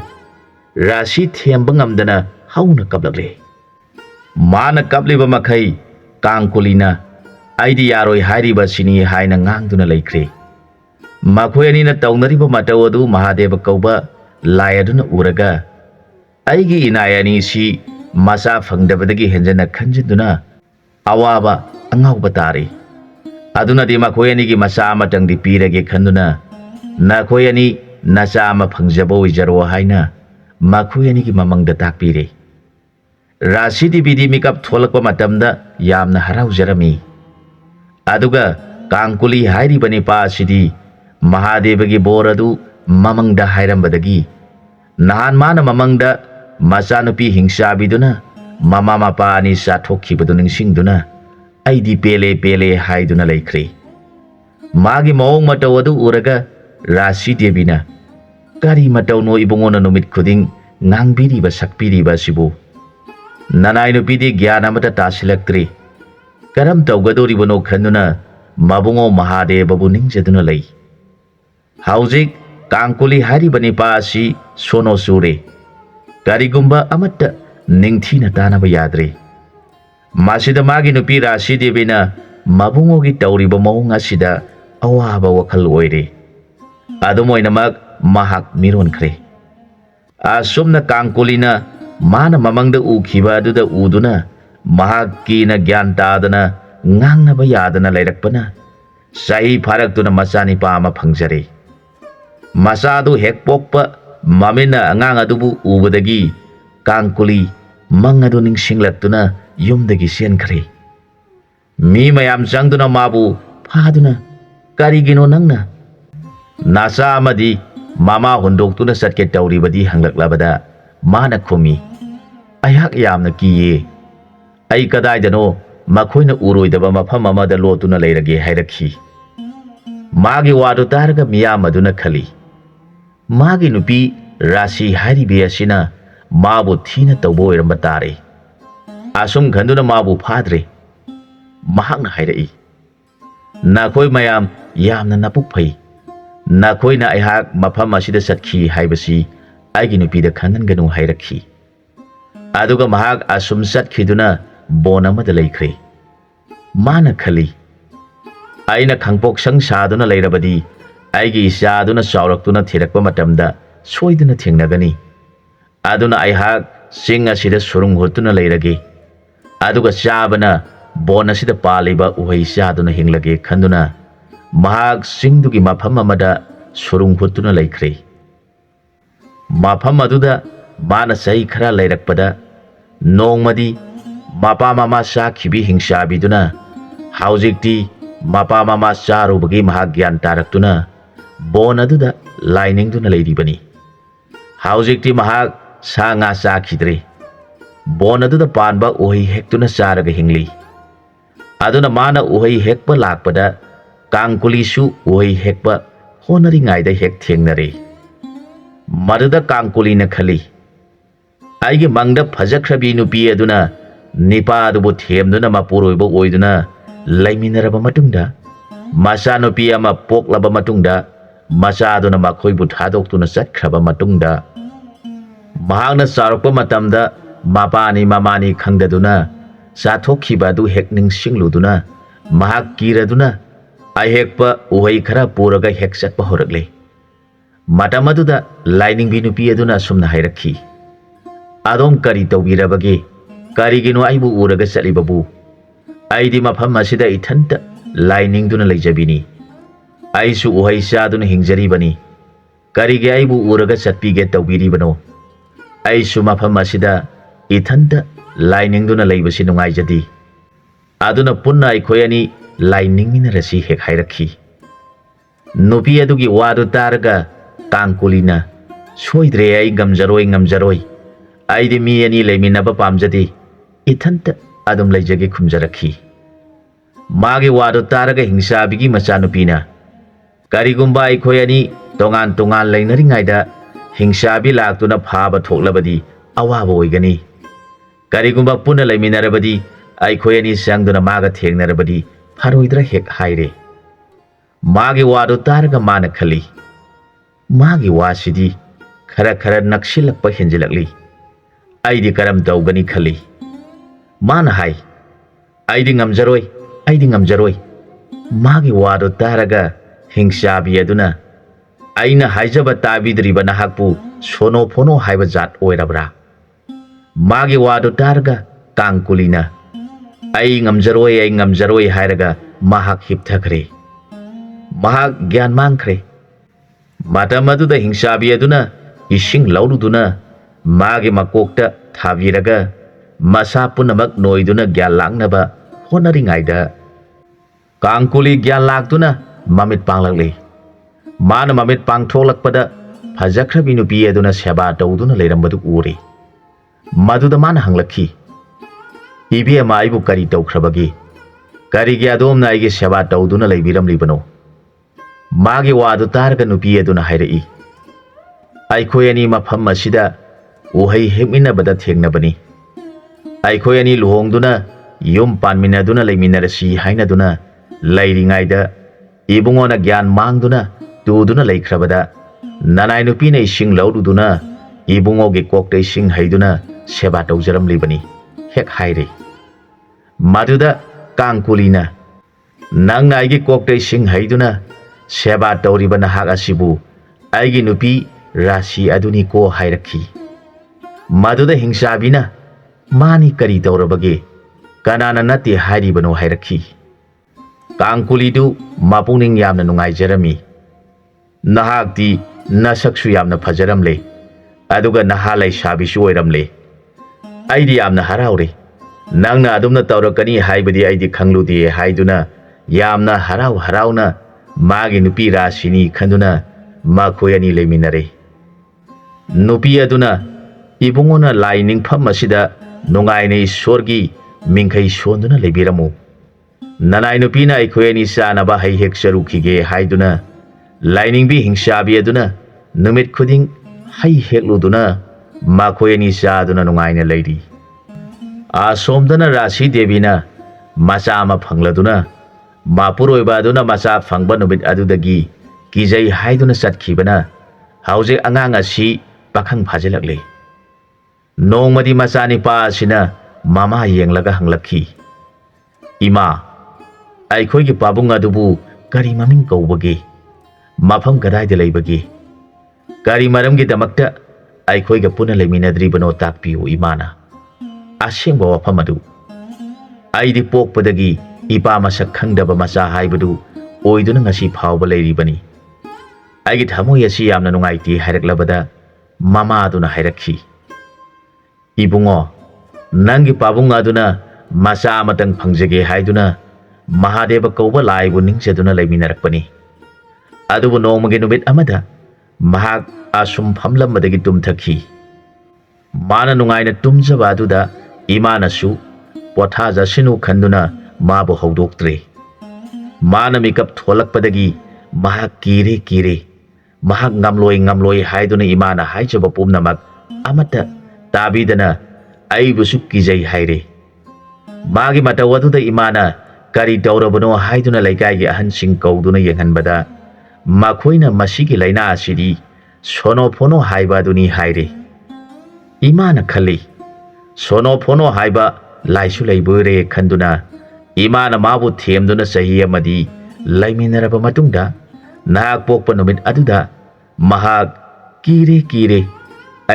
rasi themba ngamdana hauna kablakle mana kabliba makhai kangkulina aidi yaroi hairiba sini haina ngangduna laikre makhoi anina taunariba matau adu mahadeva kauba lai aduna uraga aigi inayani si masa phangdabadagi henjana khanjiduna awaba angauba tari aduna di makhoi ani gi masa amatang di pirage khanduna nakhoi ani nacha ama phangjabo wijaro haina makhoi ani gi mamangda takpire rasi di bidi mikap tholakpa matamda yamna harau jarami ꯑꯗꯨꯒ ꯀꯥꯡꯀꯨꯂꯤ ꯍꯥꯏꯔꯤꯕ ꯅꯤꯄꯥ ꯑꯁꯤꯗꯤ ꯃꯍꯥꯗꯦꯕꯒꯤ ꯕꯣꯔ ꯑꯗꯨ ꯃꯃꯪꯗ ꯍꯥꯏꯔꯝꯕꯗꯒꯤ ꯅꯍꯥꯟ ꯃꯥꯅ ꯃꯃꯪꯗ ꯃꯆꯥꯅꯨꯄꯤ ꯍꯤꯡꯆꯥꯕꯤꯗꯨꯅ ꯃꯃꯥ ꯃꯄꯥ ꯑꯅꯤ ꯆꯥꯊꯣꯛꯈꯤꯕꯗꯨ ꯅꯤꯡꯁꯤꯡꯗꯨꯅ ꯑꯩꯗꯤ ꯄꯦꯜꯂꯦ ꯄꯦꯜꯂꯦ ꯍꯥꯏꯗꯨꯅ ꯂꯩꯈ꯭ꯔꯦ꯫ ꯃꯥꯒꯤ ꯃꯑꯣꯡ ꯃꯇꯧ ꯑꯗꯨ ꯎꯔꯒ ꯔꯥꯁꯤ ꯗꯦꯕꯤꯅ ꯀꯔꯤ ꯃꯇꯧꯅꯣ ꯏꯕꯨꯡꯉꯣꯅ ꯅꯨꯃꯤꯠ ꯈꯨꯗꯤꯡ ꯉꯥꯡꯕꯤꯔꯤꯕ ꯁꯛꯄꯤꯔꯤꯕ ꯑꯁꯤꯕꯨ? ꯅꯅꯥꯏ ꯅꯨꯄꯤꯗꯤ ꯒ꯭ꯌꯥꯟ ꯑꯃꯠꯇ ꯇꯥꯁꯤꯜꯂꯛꯇ꯭ꯔꯤ, ꯀꯔꯝ ꯇꯧꯒꯗꯧꯔꯤꯕꯅꯣ ꯈꯟꯗꯨꯅ ꯃꯕꯨꯡꯉꯣ ꯃꯍꯥꯗꯦꯕꯕꯨ ꯅꯤꯡꯖꯗꯨꯅ ꯂꯩ꯫ ꯍꯧꯖꯤꯛ ꯀꯥꯡꯀꯨꯂꯤ ꯍꯥꯏꯔꯤꯕ ꯅꯤꯄꯥ ꯑꯁꯤ ꯁꯣꯅꯣ ꯆꯨꯔꯦ, ꯀꯔꯤꯒꯨꯝꯕ ꯑꯃꯠꯇ ꯅꯤꯡꯊꯤꯅ ꯇꯥꯅꯕ ꯌꯥꯗ꯭ꯔꯦ꯫ ꯃꯁꯤꯗ ꯃꯥꯒꯤ ꯅꯨꯄꯤ ꯔꯥꯁꯤ ꯗꯦꯕꯤꯅ ꯃꯕꯨꯡꯉꯣꯒꯤ ꯇꯧꯔꯤꯕ ꯃꯑꯣꯡ ꯑꯁꯤꯗ ꯑꯋꯥꯕ ꯋꯥꯈꯜ ꯑꯣꯏꯔꯦ꯫ ꯑꯗꯨꯝ ꯑꯣꯏꯅꯃꯛ ꯃꯍꯥꯛ ꯃꯤꯔꯣꯟꯈ꯭ꯔꯦ꯫ ꯑꯁꯨꯝꯅ ꯀꯥꯡꯀꯨꯂꯤꯅ ꯃꯥꯅ ꯃꯃꯪꯗ ꯎꯈꯤꯕ ꯑꯗꯨꯗ ꯎꯗꯨꯅ ꯃꯍꯥꯛ ꯀꯤꯅ ꯒ꯭ꯌꯥꯟ ꯇꯥꯗꯅ ꯉꯥꯡꯅꯕ ꯌꯥꯗꯅ ꯂꯩꯔꯛꯄꯅ ꯆꯍꯤ ꯐꯥꯔꯛꯇꯨꯅ ꯃꯆꯥꯅꯤꯄꯥ ꯑꯃ ꯐꯪꯖꯔꯦ꯫ ꯃꯆꯥꯗꯨ ꯍꯦꯛ ꯄꯣꯛꯄ ꯃꯃꯤꯠꯅ ꯑꯉꯥꯡ ꯑꯗꯨꯕꯨ ꯎꯕꯗꯒꯤ ꯀꯥꯡꯀꯨꯂꯤ ꯃꯪ ꯑꯗꯨ ꯅꯤꯡꯁꯤꯡꯂꯛꯇꯨꯅ ꯌꯨꯝꯗꯒꯤ ꯆꯦꯟꯈ꯭ꯔꯦ꯫ ꯃꯤ ꯃꯌꯥꯝ ꯆꯪꯗꯨꯅ ꯃꯥꯕꯨ ꯐꯥꯗꯨꯅ ꯀꯔꯤꯒꯤꯅꯣ ꯅꯪꯅ ꯅꯆꯥ ꯑꯃꯗꯤ ꯃꯃꯥ ꯍꯨꯟꯗꯣꯛꯇꯨꯅ ꯆꯠꯀꯦ ꯇꯧꯔꯤꯕꯗꯤ ꯍꯪꯂꯛꯂꯕꯗ ꯃꯥꯅ ꯈꯨꯝꯃꯤ, ꯑꯩꯍꯥꯛ ꯌꯥꯝꯅ ꯀꯤꯌꯦ, ꯑꯩ ꯀꯗꯥꯏꯗꯅꯣ ꯃꯈꯣꯏꯅ ꯎꯔꯣꯏꯗꯕ ꯃꯐꯝ ꯑꯃꯗ ꯂꯣꯠꯇꯨꯅ ꯂꯩꯔꯒꯦ ꯍꯥꯏꯔꯛꯈꯤ꯫ ꯃꯥꯒꯤ ꯋꯥꯗꯨ ꯇꯥꯔꯒ ꯃꯤꯌꯥꯝ ꯑꯗꯨꯅ ꯈꯜꯂꯤ, ꯃꯥꯒꯤ ꯅꯨꯄꯤ ꯔꯥꯁꯤ ꯍꯥꯏꯔꯤꯕꯤ ꯑꯁꯤꯅ ꯃꯥꯕꯨ ꯊꯤꯅ ꯇꯧꯕ ꯑꯣꯏꯔꯝꯕ ꯇꯥꯔꯦ꯫ ꯑꯁꯨꯝ ꯈꯟꯗꯨꯅ ꯃꯥꯕꯨ ꯐꯥꯗ꯭ꯔꯦ꯫ ꯃꯍꯥꯛꯅ ꯍꯥꯏꯔꯛꯏ, ꯅꯈꯣꯏ ꯃꯌꯥꯝ ꯌꯥꯝꯅ ꯅꯄꯨꯛ ꯐꯩ, ꯅꯈꯣꯏꯅ ꯑꯩꯍꯥꯛ ꯃꯐꯝ ꯑꯁꯤꯗ ꯆꯠꯈꯤ ꯍꯥꯏꯕꯁꯤ ꯑꯩꯒꯤ ꯅꯨꯄꯤꯗ ꯈꯪꯍꯟꯒꯅꯨ ꯍꯥꯏꯔꯛꯈꯤ꯫ ꯑꯗꯨꯒ ꯃꯍꯥꯛ ꯑꯁꯨꯝ ꯆꯠꯈꯤꯗꯨꯅ ꯕꯣꯟ ꯑꯃꯗ ꯂꯩꯈ꯭ꯔꯦ꯫ ꯃꯥꯅ ꯈꯜꯂꯤ, ꯑꯩꯅ ꯈꯪꯄꯣꯛꯁꯪ ꯁꯥꯗꯨꯅ ꯂꯩꯔꯕꯗꯤ ꯑꯩꯒꯤ ꯏꯆꯥ ꯑꯗꯨꯅ ꯆꯥꯎꯔꯛꯇꯨꯅ ꯊꯤꯔꯛꯄ ꯃꯇꯝꯗ ꯁꯣꯏꯗꯅ ꯊꯦꯡꯅꯒꯅꯤ꯫ ꯑꯗꯨꯅ ꯑꯩꯍꯥꯛ ꯆꯤꯡ ꯑꯁꯤꯗ ꯁꯨꯔꯨꯡ ꯍꯨꯠꯇꯨꯅ ꯂꯩꯔꯒꯦ, ꯑꯗꯨꯒ ꯆꯥꯕꯅ ꯕꯣꯟ ꯑꯁꯤꯗ ꯄꯥꯜꯂꯤꯕ ꯎꯍꯩ ꯆꯥꯗꯨꯅ ꯍꯤꯡꯂꯒꯦ ꯈꯟꯗꯨꯅ ꯃꯍꯥꯛ ꯆꯤꯡꯗꯨꯒꯤ ꯃꯐꯝ ꯑꯃꯗ ꯁꯨꯔꯨꯡ ꯍꯨꯠꯇꯨꯅ ꯂꯩꯈ꯭ꯔꯦ꯫ ꯃꯐꯝ ꯑꯗꯨꯗ ꯃꯥꯅ ꯆꯍꯤ ꯈꯔ ꯂꯩꯔꯛꯄꯗ ꯅꯣꯡꯃꯗꯤ ꯃꯄꯥ ꯃꯃꯥ ꯆꯥꯈꯤꯕꯤ ꯍꯤꯡꯆꯥꯕꯤꯗꯨꯅ ꯍꯧꯖꯤꯛꯇꯤ ꯃꯄꯥ ꯃꯃꯥ ꯆꯥꯔꯨꯕꯒꯤ ꯃꯍꯥꯛ ꯒ꯭ꯌꯥꯟ ꯇꯥꯔꯛꯇꯨꯅ ꯕꯣꯟ ꯑꯗꯨꯗ ꯂꯥꯏꯅꯤꯡꯗꯨꯅ ꯂꯩꯔꯤꯕꯅꯤ꯫ ꯍꯧꯖꯤꯛꯇꯤ ꯃꯍꯥꯛ ꯁꯥ ꯉꯥ ꯆꯥꯈꯤꯗ꯭ꯔꯦ, ꯕꯣꯟ ꯑꯗꯨꯗ ꯄꯥꯟꯕ ꯎꯍꯩ ꯍꯦꯛꯇꯨꯅ ꯆꯥꯔꯒ ꯍꯤꯡꯂꯤ꯫ ꯑꯗꯨꯅ ꯃꯥꯅ ꯎꯍꯩ ꯍꯦꯛꯄ ꯂꯥꯛꯄꯗ ꯀꯥꯡꯀꯨꯂꯤꯁꯨ ꯎꯍꯩ ꯍꯦꯛꯄ ꯍꯣꯠꯅꯔꯤꯉꯩꯗ ꯍꯦꯛ ꯊꯦꯡꯅꯔꯦ꯫ ꯃꯗꯨꯗ ꯀꯥꯡꯀꯨꯂꯤꯅ ꯈꯜꯂꯤ, ꯑꯩꯒꯤ ꯃꯪꯗ ꯐꯖꯈ꯭ꯔꯕꯤ ꯅꯨꯄꯤ ꯑꯗꯨꯅ ꯅꯤꯄꯥ ꯑꯗꯨꯕꯨ ꯊꯦꯝꯗꯨꯅ ꯃꯄꯨꯔꯣꯏꯕ ꯑꯣꯏꯗꯨꯅ ꯂꯩꯃꯤꯟꯅꯔꯕ ꯃꯇꯨꯡꯗ ꯃꯆꯥꯅꯨꯄꯤ ꯑꯃ ꯄꯣꯛꯂꯕ ꯃꯇꯨꯡꯗ ꯃꯆꯥꯗꯨꯅ ꯃꯈꯣꯏꯕꯨ ꯊꯥꯗꯣꯛꯇꯨꯅ ꯆꯠꯈ꯭ꯔꯕ ꯃꯇꯨꯡꯗ ꯃꯍꯥꯛꯅ ꯆꯥꯎꯔꯛꯄ ꯃꯇꯝꯗ ꯃꯄꯥꯅꯤ ꯃꯃꯥꯅꯤ ꯈꯪꯗꯗꯨꯅ ꯆꯥꯊꯣꯛꯈꯤꯕ ꯑꯗꯨ ꯍꯦꯛ ꯅꯤꯡꯁꯤꯡꯂꯨꯗꯨꯅ ꯃꯍꯥꯛ ꯀꯤꯔꯗꯨꯅ ꯑꯍꯦꯛꯄ ꯎꯍꯩ ꯈꯔ ꯄꯨꯔꯒ ꯍꯦꯛ ꯆꯠꯄ ꯍꯧꯔꯛꯂꯦ꯫ ꯃꯇꯝ ꯑꯗꯨꯗ ꯂꯥꯏꯅꯤꯡꯕꯤ ꯅꯨꯄꯤ ꯑꯗꯨꯅ ꯑꯁꯨꯝꯅ ꯍꯥꯏꯔꯛꯈꯤ, ꯑꯗꯣꯝ ꯀꯔꯤ ꯇꯧꯕꯤꯔꯕꯒꯦ? ꯀꯔꯤꯒꯤꯅꯣ ꯑꯩꯕꯨ ꯎꯔꯒ ꯆꯠꯂꯤꯕꯕꯨ? ꯑꯩꯗꯤ ꯃꯐꯝ ꯑꯁꯤꯗ ꯏꯊꯟꯇ ꯂꯥꯏꯅꯤꯡꯗꯨꯅ ꯂꯩꯖꯕꯤꯅꯤ, ꯑꯩꯁꯨ ꯎꯍꯩ ꯆꯥꯗꯨꯅ ꯍꯤꯡꯖꯔꯤꯕꯅꯤ, ꯀꯔꯤꯒꯤ ꯑꯩꯕꯨ ꯎꯔꯒ ꯆꯠꯄꯤꯒꯦ ꯇꯧꯕꯤꯔꯤꯕꯅꯣ? ꯑꯩꯁꯨ ꯃꯐꯝ ꯑꯁꯤꯗ ꯏꯊꯟꯇ ꯂꯥꯏꯅꯤꯡꯗꯨꯅ ꯂꯩꯕꯁꯤ ꯅꯨꯡꯉꯥꯏꯖꯗꯦ, ꯑꯗꯨꯅ ꯄꯨꯟꯅ ꯑꯩꯈꯣꯏ ꯑꯅꯤ ꯂꯥꯏꯅꯤꯡꯃꯤꯟꯅꯔꯁꯤ ꯍꯦꯛ ꯍꯥꯏꯔꯛꯈꯤ꯫ ꯅꯨꯄꯤ ꯑꯗꯨꯒꯤ ꯋꯥꯗꯨ ꯇꯥꯔꯒ ꯀꯥꯡꯀꯨꯂꯤꯅ, ꯁꯣꯏꯗ꯭ꯔꯦ, ꯑꯩ ꯉꯝꯖꯔꯣꯏ, ꯑꯩꯗꯤ ꯃꯤ ꯑꯅꯤ ꯂꯩꯃꯤꯟꯅꯕ ꯄꯥꯝꯖꯗꯦ, ꯏꯊꯟꯇ ꯑꯗꯨꯝ ꯂꯩꯖꯒꯦ ꯈꯨꯝꯖꯔꯛꯈꯤ꯫ ꯃꯥꯒꯤ ꯋꯥꯗꯨ ꯇꯥꯔꯒ ꯍꯤꯡꯆꯥꯕꯤꯒꯤ ꯃꯆꯥꯅꯨꯄꯤꯅ, ꯀꯔꯤꯒꯨꯝꯕ ꯑꯩꯈꯣꯏ ꯑꯅꯤ ꯇꯣꯉꯥꯟ ꯇꯣꯉꯥꯟ ꯂꯩꯅꯔꯤꯉꯩꯗ ꯍꯤꯡꯆꯥꯕꯤ ꯂꯥꯛꯇꯨꯅ ꯐꯥꯕ ꯊꯣꯛꯂꯕꯗꯤ ꯑꯋꯥꯕ ꯑꯣꯏꯒꯅꯤ, ꯀꯔꯤꯒꯨꯝꯕ ꯄꯨꯟꯅ ꯂꯩꯃꯤꯟꯅꯔꯕꯗꯤ ꯑꯩꯈꯣꯏ ꯑꯅꯤ ꯆꯪꯗꯨꯅ ꯃꯥꯒ ꯊꯦꯡꯅꯔꯕꯗꯤ ꯐꯔꯣꯏꯗ꯭ꯔꯥ ꯍꯦꯛ ꯍꯥꯏꯔꯦ꯫ ꯃꯥꯒꯤ ꯋꯥꯗꯨ ꯇꯥꯔꯒ ꯃꯥꯅ ꯈꯜꯂꯤ, ꯃꯥꯒꯤ ꯋꯥꯁꯤꯗꯤ ꯈꯔ ꯅꯛꯁꯤꯜꯂꯛꯄ ꯍꯦꯟꯖꯤꯜꯂꯛꯂꯤ, ꯑꯩꯗꯤ ꯀꯔꯝ ꯇꯧꯒꯅꯤ ꯈꯜꯂꯤ꯫ ꯃꯥꯅ ꯍꯥꯏ, ꯑꯩꯗꯤ ꯉꯝꯖꯔꯣꯏ꯫ ꯃꯥꯒꯤ ꯋꯥꯗꯨ ꯇꯥꯔꯒ ꯍꯤꯡꯆꯥꯕꯤ ꯑꯗꯨꯅ, ꯑꯩꯅ ꯍꯥꯏꯖꯕ ꯇꯥꯕꯤꯗ꯭ꯔꯤꯕ ꯅꯍꯥꯛꯄꯨ ꯁꯣꯅꯣ ꯐꯣꯅꯣ ꯍꯥꯏꯕ ꯖꯥꯠ ꯑꯣꯏꯔꯕ꯭ꯔꯥ? ꯃꯥꯒꯤ ꯋꯥꯗꯨ ꯇꯥꯔꯒ ꯀꯥꯡꯀꯨꯂꯤꯅ, ꯑꯩ ꯉꯝꯖꯔꯣꯏ ꯍꯥꯏꯔꯒ ꯃꯍꯥꯛ ꯍꯤꯞꯊꯈ꯭ꯔꯦ꯫ ꯃꯍꯥꯛ ꯒ꯭ꯌꯥꯟ ꯃꯥꯡꯈ꯭ꯔꯦ꯫ ꯃꯇꯝ ꯑꯗꯨꯗ ꯍꯤꯡꯆꯥꯕꯤ ꯑꯗꯨꯅ ꯏꯁꯤꯡ ꯂꯧꯔꯨꯗꯨꯅ ꯃꯥꯒꯤ ꯃꯀꯣꯛꯇ ꯊꯥꯕꯤꯔꯒ ꯃꯁꯥ ꯄꯨꯝꯅꯃꯛ ꯅꯣꯏꯗꯨꯅ ꯒ꯭ꯌꯥꯟ ꯂꯥꯡꯅꯕ ꯍꯣꯠꯅꯔꯤꯉꯩꯗ Kangkuli gyan laktuna mamit panglakli. Mana mamit pangtholakpada fajakhrabi nupi aduna seba tawduna leirambadu uri. Maduda mana hanglakhi. Ibema aibu kari tawkhrabagi. Karigi adomna aigi seba tawduna leibiramlibano. Magi wadu targa nupi aduna hairai. Aikhoi ani mafam asida uhai hekminabada thengnabani. Aikhoi ani luhongduna yum panminaduna leiminarasi hainaduna leiringaida ibungona gyan mangduna tuduna leikrabada nanai nupina ising laududuna ibungoge kokte ising haiduna seba tawjaramlibani hek haire. Maduda Kangkulina nangna aigi kokte ising haiduna seba tawriba nahak asibu aigi nupi rasi aduni ko hairakhi. Maduda hingsabina mani kari tawrabage kanana nati hairibano hairakhi. Kangkulidu mapuning yamna nungaijarami. Nahakti nasaksu yamna fajaramle aduga nahalai shabisu oiramle. Aidi yamna haraure. Nangna adumna tawrakani haibadi aidi khangludi haiduna yamna harauna magi nupi rasini khanduna makhoi ani leiminare. Nupi aduna ibungona lai ningpham asida nungaine ishorgi mingkhai sonduna leibiramu. Nanai nupina aikhoi ani sanaba hai hek charukhige haiduna lainingbi hingsabi aduna numit khuding hai hekluduna makhoi ani saduna nungaina leiri. Asomdana Rasi Devina macha ama phangladuna mapuroiba aduna macha phangba numit adudagi kijai haiduna satkhibana hauze angang asi pakhang phajilakle. Nongmadi macha nipa asina mama yenglaga hanglakhi. Ima aikhoi gi pabung adubu kari maming kaubage mafam kadaida leibage kari maramgi damakta aikhoi ga puna leiminadribano takpiu imana. Asengba wafam adu aidi pokpadagi ipa masak khangdaba macha haibadu oiduna ngasi phawba leiribani. Aigi thamoi asi yamna nungaiti haireklabada mama aduna hairakhi. Ibungo nangi pabung aduna macha amatang phangjage haiduna Mahadeva kauba laibu ningsaduna leiminarakpani. Adubu nongmagi numit amada mahak asum phamlambadagi tumthakhi. Mana nungaina tumjaba aduda imanasu pothajasinu khanduna mabu haudoktre. Mana mikap tholakpadagi mahak kire mahak ngamloi haiduna imana haijaba pumnamak amata tabidana aibusu kijai haire. Magi mataw aduda imana kari daurabano haiduna laikai ahansing kauduna yenghanbada makhoina masigi laina asidi sonophono haiba duni haire. Imana khali sonophono haiba laisu leibure khanduna imana mabu themduna sahi amadi laiminaraba matungda nahak pokpa numit aduda mahak kire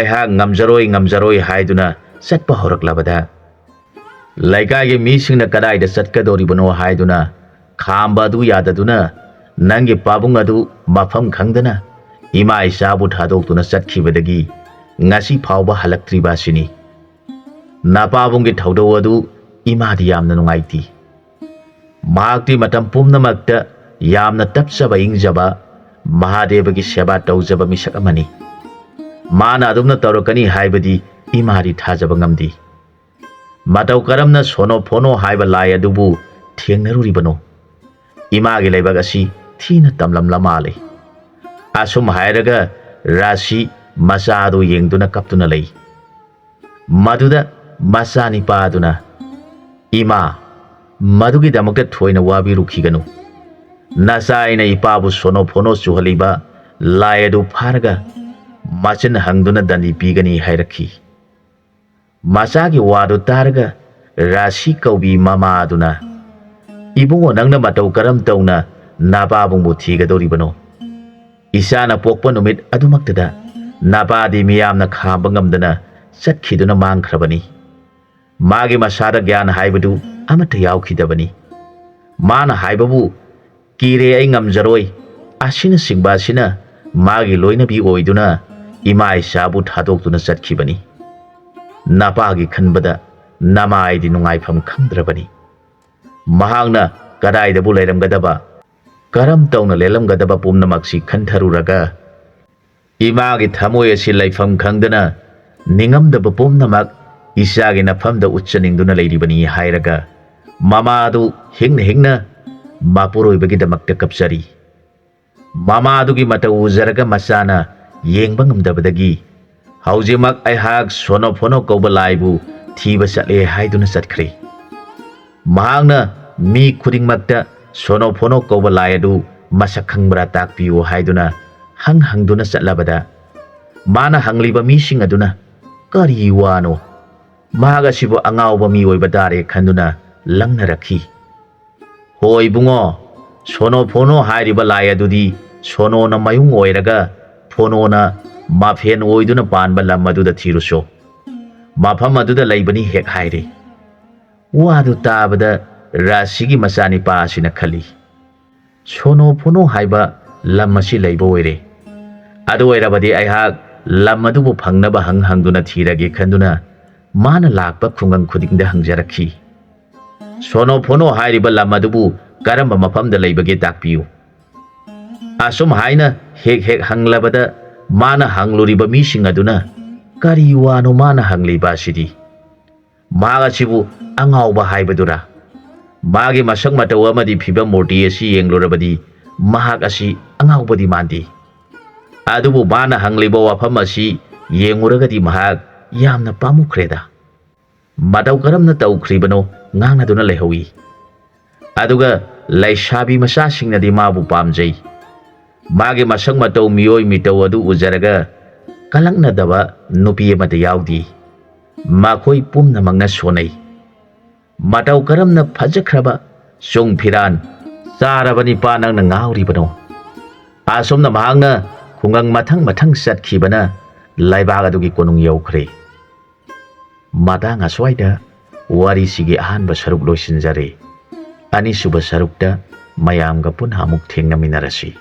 aiha ngamjaroi haiduna satpa horaklabada laikai misingna kadaida satkadoribano haiduna khamba adu yadaduna nangi pabung adu mafam khangdana ima isabu thadoktuna satkhibadagi ngasi phawba halaktribasini. Napabunggi thaudo adu imadi yamna nungaiti. Mahakti matam pumnamakta yamna tapsaba ingjaba Mahadevagi seba tawjaba misak amani. Mana adumna tawrakani haibadi imadi thajaba ngamdi. Matau karamna sonophono haiba lai adubu thengnaruribano. Imagi leibag asi thina tamlamla male. Asum hairaga Rasi macha adu yengduna kaptuna lei. Maduda macha nipa aduna ima madugi damakta thoina wabirukiganu. Nasa aina ipabu sonophono chuhaliba lai adu pharaga machin hangduna dandi pigani hairakhi. Masagi wadu targa Rasi kaubi mama aduna ibungo nangna matau karam tauna napabungbu thigadoribano. Isana pokpa numit adumaktada napadi miyamna khamba ngamdana satkhiduna mangkhrabani. Magi masada gyan haibadu amata yaukhidabani. Mana haibabu kire ai ngamjaroi asina singbasina magi loinabi oiduna ima isabu thadoktuna satkhibani. Napagi khanbada nama aidi nungaifam khangdrabani. Mahangna ꯀꯗꯥꯏꯗꯕꯨ ꯂꯩꯔꯝꯒꯗꯕ ꯀꯔꯝ ꯇꯧꯅ ꯂꯦꯜꯂꯝꯒꯗꯕ ꯄꯨꯝꯅꯃꯛꯁꯤ ꯈꯟꯊꯔꯨꯔꯒ ꯏꯃꯥꯒꯤ ꯊꯃꯣꯏ ꯑꯁꯤ ꯂꯩꯐꯝ ꯈꯪꯗꯅ ꯅꯤꯡꯉꯝꯗꯕ ꯄꯨꯝꯅꯃꯛ ꯏꯆꯥꯒꯤ ꯅꯐꯝꯗ ꯎꯠꯆꯅꯤꯡꯗꯨꯅ ꯂꯩꯔꯤꯕꯅꯤ ꯍꯥꯏꯔꯒ ꯃꯃꯥ ꯑꯗꯨ ꯍꯤꯡꯅ ꯍꯤꯡꯅ ꯃꯄꯨꯔꯣꯏꯕꯒꯤꯗꯃꯛꯇ ꯀꯞꯆꯔꯤ꯫ ꯃꯃꯥ ꯑꯗꯨꯒꯤ ꯃꯇꯧ ꯎꯖꯔꯒ ꯃꯆꯥꯅ ꯌꯦꯡꯕ ꯉꯝꯗꯕꯗꯒꯤ ꯍꯧꯖꯤꯛꯃꯛ ꯑꯩꯍꯥꯛ ꯁꯣꯅꯣꯐꯣꯅꯣ ꯀꯧꯕ ꯂꯥꯏꯕꯨ ꯊꯤꯕ ꯆꯠꯂꯦ ꯍꯥꯏꯗꯨꯅ ꯆꯠꯈ꯭ꯔꯦ꯫ ꯃꯍꯥꯛꯅ ꯃꯤ ꯈꯨꯗꯤꯡꯃꯛꯇ ꯁꯣꯅꯣꯐꯣꯅꯣ ꯀꯧꯕ ꯂꯥꯏ ꯑꯗꯨ ꯃꯁꯛ ꯈꯪꯕ꯭ꯔꯥ ꯇꯥꯛꯄꯤꯌꯨ ꯍꯥꯏꯗꯨꯅ ꯍꯪꯗꯨꯅ ꯆꯠꯂꯕꯗ ꯃꯥꯅ ꯍꯪꯂꯤꯕ ꯃꯤꯁꯤꯡ ꯑꯗꯨꯅ ꯀꯔꯤ ꯋꯥꯅꯣ, ꯃꯍꯥꯛ ꯑꯁꯤꯕꯨ ꯑꯉꯥꯎꯕ ꯃꯤ ꯑꯣꯏꯕ ꯇꯥꯔꯦ ꯈꯟꯗꯨꯅ ꯂꯪꯅꯔꯛꯈꯤ꯫ ꯍꯣꯏ ꯏꯕꯨꯡꯉꯣ, ꯁꯣꯅꯣꯐꯣꯅꯣ ꯍꯥꯏꯔꯤꯕ ꯂꯥꯏ ꯑꯗꯨꯗꯤ ꯁꯣꯅꯣꯅ ꯃꯌꯨꯡ ꯑꯣꯏꯔꯒ ꯐꯣꯅꯣꯅ ꯃꯐꯦꯟ ꯑꯣꯏꯗꯨꯅ ꯄꯥꯟꯕ ꯂꯝ ꯑꯗꯨꯗ ꯊꯤꯔꯨꯁꯣ, ꯃꯐꯝ ꯑꯗꯨꯗ ꯂꯩꯕꯅꯤ ꯍꯦꯛ ꯍꯥꯏꯔꯦ꯫ ꯋꯥꯗꯨ ꯇꯥꯕꯗ ꯔꯥꯁꯤꯒꯤ ꯃꯆꯥꯅꯤꯄꯥ ꯑꯁꯤꯅ ꯈꯜꯂꯤ, ꯁꯣꯅꯣꯐꯣꯅꯣ ꯍꯥꯏꯕ ꯂꯝ ꯑꯁꯤ ꯂꯩꯕ ꯑꯣꯏꯔꯦ꯫ ꯑꯗꯨ ꯑꯣꯏꯔꯕꯗꯤ ꯑꯩꯍꯥꯛ ꯂꯝ ꯑꯗꯨꯕꯨ ꯐꯪꯅꯕ ꯍꯪꯗꯨꯅ ꯊꯤꯔꯒꯦ ꯈꯟꯗꯨꯅ ꯃꯥꯅ ꯂꯥꯛꯄ ꯈꯨꯡꯒꯪ ꯈꯨꯗꯤꯡꯗ ꯍꯪꯖꯔꯛꯈꯤ꯫ ꯁꯣꯅꯣꯐꯣꯅꯣ ꯍꯥꯏꯔꯤꯕ ꯂꯝ ꯑꯗꯨꯕꯨ ꯀꯔꯝꯕ ꯃꯐꯝꯗ ꯂꯩꯕꯒꯦ ꯇꯥꯛꯄꯤꯌꯨ꯫ ꯑꯁꯨꯝ ꯍꯥꯏꯅ ꯍꯦꯛ ꯍꯪꯂꯕꯗ ꯃꯥꯅ ꯍꯪꯂꯨꯔꯤꯕ ꯃꯤꯁꯤꯡ ꯑꯗꯨꯅ ꯀꯔꯤ ꯋꯥꯅꯣ ꯃꯥꯅ ꯍꯪꯂꯤꯕ ꯑꯁꯤꯗꯤ, ꯃꯍꯥꯛ ꯑꯁꯤꯕꯨ ꯑꯉꯥꯎꯕ ꯍꯥꯏꯕꯗꯨꯔꯥ? ꯃꯥꯒꯤ ꯃꯁꯛ ꯃꯇꯧ ꯑꯃꯗꯤ ꯐꯤꯕꯝ ꯃꯨꯔꯇꯤ ꯑꯁꯤ ꯌꯦꯡꯂꯨꯔꯕꯗꯤ ꯃꯍꯥꯛ ꯑꯁꯤ ꯑꯉꯥꯎꯕꯗꯤ ꯃꯥꯟꯗꯦ꯫ ꯑꯗꯨꯕꯨ ꯃꯥꯅ ꯍꯪꯂꯤꯕ ꯋꯥꯐꯝ ꯑꯁꯤ ꯌꯦꯡꯉꯨꯔꯒꯗꯤ ꯃꯍꯥꯛ ꯌꯥꯝꯅ ꯄꯥꯝꯃꯨꯈ꯭ꯔꯦꯗ꯫ ꯃꯇꯧ ꯀꯔꯝꯅ ꯇꯧꯈ꯭ꯔꯤꯕꯅꯣ ꯉꯥꯡꯅꯗꯨꯅ ꯂꯩꯍꯧꯏ꯫ ꯑꯗꯨꯒ ꯂꯩꯁꯥꯕꯤ ꯃꯆꯥꯁꯤꯡꯅꯗꯤ ꯃꯥꯕꯨ ꯄꯥꯝꯖꯩ꯫ ꯃꯥꯒꯤ ꯃꯁꯛ ꯃꯇꯧ ꯃꯤꯑꯣꯏ ꯃꯤꯇꯧ ꯑꯗꯨ ꯎꯖꯔꯒ ꯀꯂꯛꯅꯗꯕ ꯅꯨꯄꯤ ꯑꯃꯠꯇ ꯌꯥꯎꯗꯦ꯫ ꯃꯈꯣꯏ ꯄꯨꯝꯅꯃꯛꯅ ꯁꯣꯟꯅꯩ꯫ ꯃꯇꯧ ꯀꯔꯝꯅ ꯐꯖꯈ꯭ꯔꯕ ꯆꯨꯡ ꯐꯤꯔꯥꯟ ꯆꯥꯔꯕ ꯅꯤꯄꯥ ꯅꯪꯅ ꯉꯥꯎꯔꯤꯕꯅꯣ? ꯑꯁꯣꯝꯅ ꯃꯍꯥꯛꯅ ꯈꯨꯡꯒꯪ ꯃꯊꯪ ꯆꯠꯈꯤꯕꯅ ꯂꯩꯕꯥꯛ ꯑꯗꯨꯒꯤ ꯀꯣꯅꯨꯡ ꯌꯧꯈ꯭ꯔꯦ꯫ ꯃꯇꯥꯡ ꯑꯁ꯭ꯋꯥꯏꯗ ꯋꯥꯔꯤꯁꯤꯒꯤ ꯑꯍꯥꯟꯕ ꯁꯔꯨꯛ ꯂꯣꯏꯁꯤꯟꯖꯔꯦ꯫ ꯑꯅꯤꯁꯨꯕ ꯁꯔꯨꯛꯇ ꯃꯌꯥꯝꯒ ꯄꯨꯟꯅ ꯑꯃꯨꯛ ꯊꯦꯡꯅꯃꯤꯟꯅꯔꯁꯤ꯫